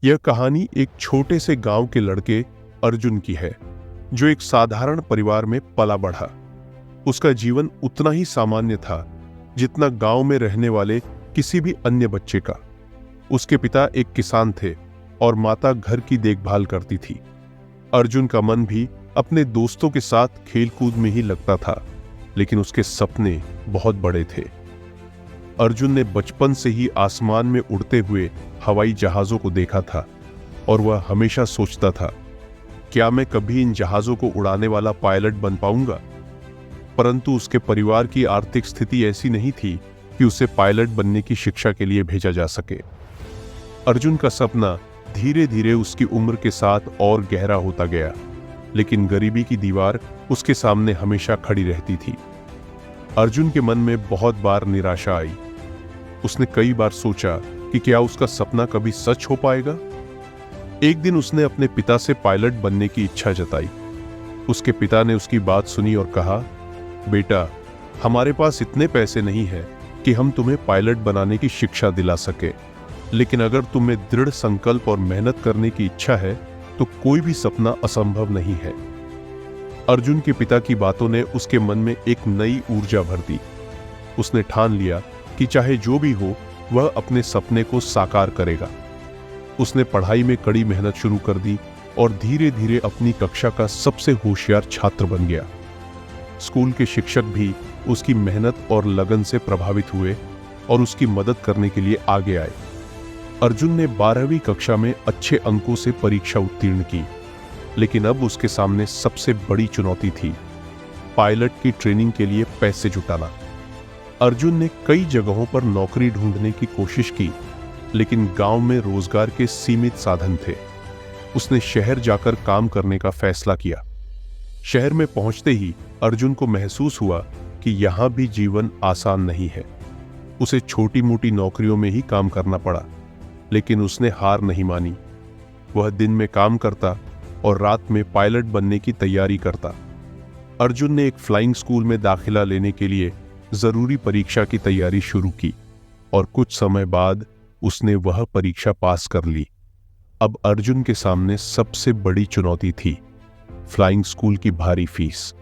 यह कहानी एक छोटे से गांव के लड़के अर्जुन की है, जो एक साधारण परिवार में पला बढ़ा। उसका जीवन उतना ही सामान्य था जितना गांव में रहने वाले किसी भी अन्य बच्चे का। उसके पिता एक किसान थे और माता घर की देखभाल करती थी। अर्जुन का मन भी अपने दोस्तों के साथ खेलकूद में ही लगता था, लेकिन उसके सपने बहुत बड़े थे। अर्जुन ने बचपन से ही आसमान में उड़ते हुए हवाई जहाजों को देखा था और वह हमेशा सोचता था, क्या मैं कभी इन जहाजों को उड़ाने वाला पायलट बन पाऊंगा? परंतु उसके परिवार की आर्थिक स्थिति ऐसी नहीं थी कि उसे पायलट बनने की शिक्षा के लिए भेजा जा सके। अर्जुन का सपना धीरे धीरे उसकी उम्र के साथ और गहरा होता गया, लेकिन गरीबी की दीवार उसके सामने हमेशा खड़ी रहती थी। अर्जुन के मन में बहुत बार निराशा आई। उसने कई बार सोचा कि क्या उसका सपना कभी सच हो पाएगा। एक दिन उसने अपने पिता से पायलट बनने की इच्छा जताई। उसके पिता ने उसकी बात सुनी और कहा, बेटा, हमारे पास इतने पैसे नहीं हैं कि हम तुम्हें पायलट बनाने की शिक्षा दिला सके, लेकिन अगर तुम्हें दृढ़ संकल्प और मेहनत करने की इच्छा है तो कोई भी सपना असंभव नहीं है। अर्जुन के पिता की बातों ने उसके मन में एक नई ऊर्जा भर दी। उसने ठान लिया कि चाहे जो भी हो, वह अपने सपने को साकार करेगा। उसने पढ़ाई में कड़ी मेहनत शुरू कर दी और धीरे धीरे अपनी कक्षा का सबसे होशियार छात्र बन गया। स्कूल के शिक्षक भी उसकी मेहनत और लगन से प्रभावित हुए और उसकी मदद करने के लिए आगे आए। अर्जुन ने 12वीं कक्षा में अच्छे अंकों से परीक्षा उत्तीर्ण की, लेकिन अब उसके सामने सबसे बड़ी चुनौती थी पायलट की ट्रेनिंग के लिए पैसे जुटाना। अर्जुन ने कई जगहों पर नौकरी ढूंढने की कोशिश की, लेकिन गांव में रोजगार के सीमित साधन थे। उसने शहर जाकर काम करने का फैसला किया। शहर में पहुंचते ही अर्जुन को महसूस हुआ कि यहां भी जीवन आसान नहीं है। उसे छोटी मोटी नौकरियों में ही काम करना पड़ा, लेकिन उसने हार नहीं मानी। वह दिन में काम करता और रात में पायलट बनने की तैयारी करता। अर्जुन ने एक फ्लाइंग स्कूल में दाखिला लेने के लिए जरूरी परीक्षा की तैयारी शुरू की और कुछ समय बाद उसने वह परीक्षा पास कर ली। अब अर्जुन के सामने सबसे बड़ी चुनौती थी फ्लाइंग स्कूल की भारी फीस।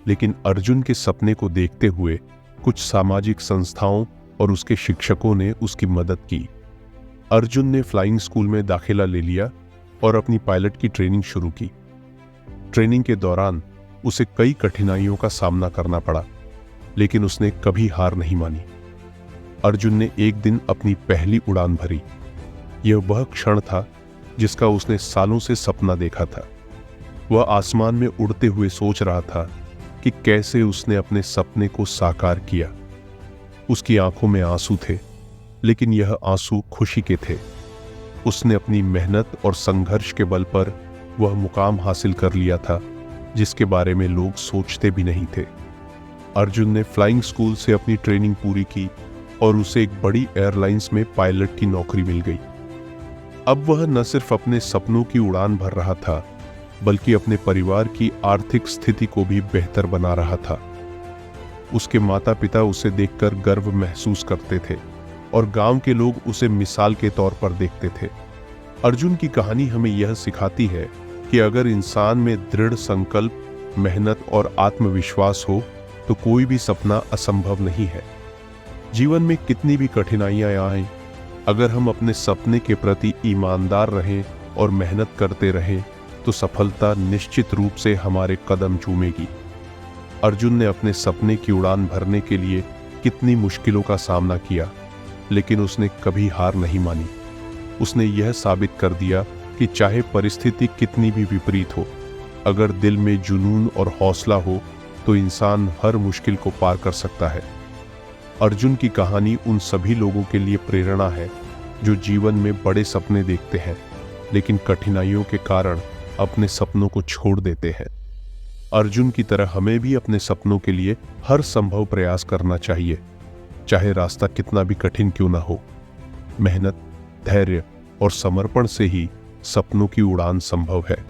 लेकिन अर्जुन के सपने को देखते हुए कुछ सामाजिक संस्थाओं और उसके शिक्षकों ने उसकी मदद की। अर्जुन ने फ्लाइंग स्कूल में दाखिला ले लिया और अपनी पायलट की ट्रेनिंग शुरू की। ट्रेनिंग के दौरान उसे कई कठिनाइयों का सामना करना पड़ा, लेकिन उसने कभी हार नहीं मानी। अर्जुन ने एक दिन अपनी पहली उड़ान भरी। यह वह क्षण था जिसका उसने सालों से सपना देखा था। वह आसमान में उड़ते हुए सोच रहा था कि कैसे उसने अपने सपने को साकार किया। उसकी आंखों में आंसू थे, लेकिन यह आंसू खुशी के थे। उसने अपनी मेहनत और संघर्ष के बल पर वह मुकाम हासिल कर लिया था जिसके बारे में लोग सोचते भी नहीं थे। अर्जुन ने फ्लाइंग स्कूल से अपनी ट्रेनिंग पूरी की और उसे एक बड़ी एयरलाइंस में पायलट की नौकरी मिल गई। अब वह न सिर्फ अपने सपनों की उड़ान भर रहा था, बल्कि अपने परिवार की आर्थिक स्थिति को भी बेहतर बना रहा था। उसके माता पिता उसे देखकर गर्व महसूस करते थे और गांव के लोग उसे मिसाल के तौर पर देखते थे। अर्जुन की कहानी हमें यह सिखाती है कि अगर इंसान में दृढ़ संकल्प, मेहनत और आत्मविश्वास हो तो कोई भी सपना असंभव नहीं है। जीवन में कितनी भी कठिनाइयां आएं, अगर हम अपने सपने के प्रति ईमानदार रहें और मेहनत करते रहें तो सफलता निश्चित रूप से हमारे कदम चूमेगी। अर्जुन ने अपने सपने की उड़ान भरने के लिए कितनी मुश्किलों का सामना किया, लेकिन उसने कभी हार नहीं मानी। उसने यह साबित कर दिया कि चाहे परिस्थिति कितनी भी विपरीत हो, अगर दिल में जुनून और हौसला हो तो इंसान हर मुश्किल को पार कर सकता है। अर्जुन की कहानी उन सभी लोगों के लिए प्रेरणा है जो जीवन में बड़े सपने देखते हैं, लेकिन कठिनाइयों के कारण अपने सपनों को छोड़ देते हैं। अर्जुन की तरह हमें भी अपने सपनों के लिए हर संभव प्रयास करना चाहिए, चाहे रास्ता कितना भी कठिन क्यों ना हो। मेहनत, धैर्य और समर्पण से ही सपनों की उड़ान संभव है।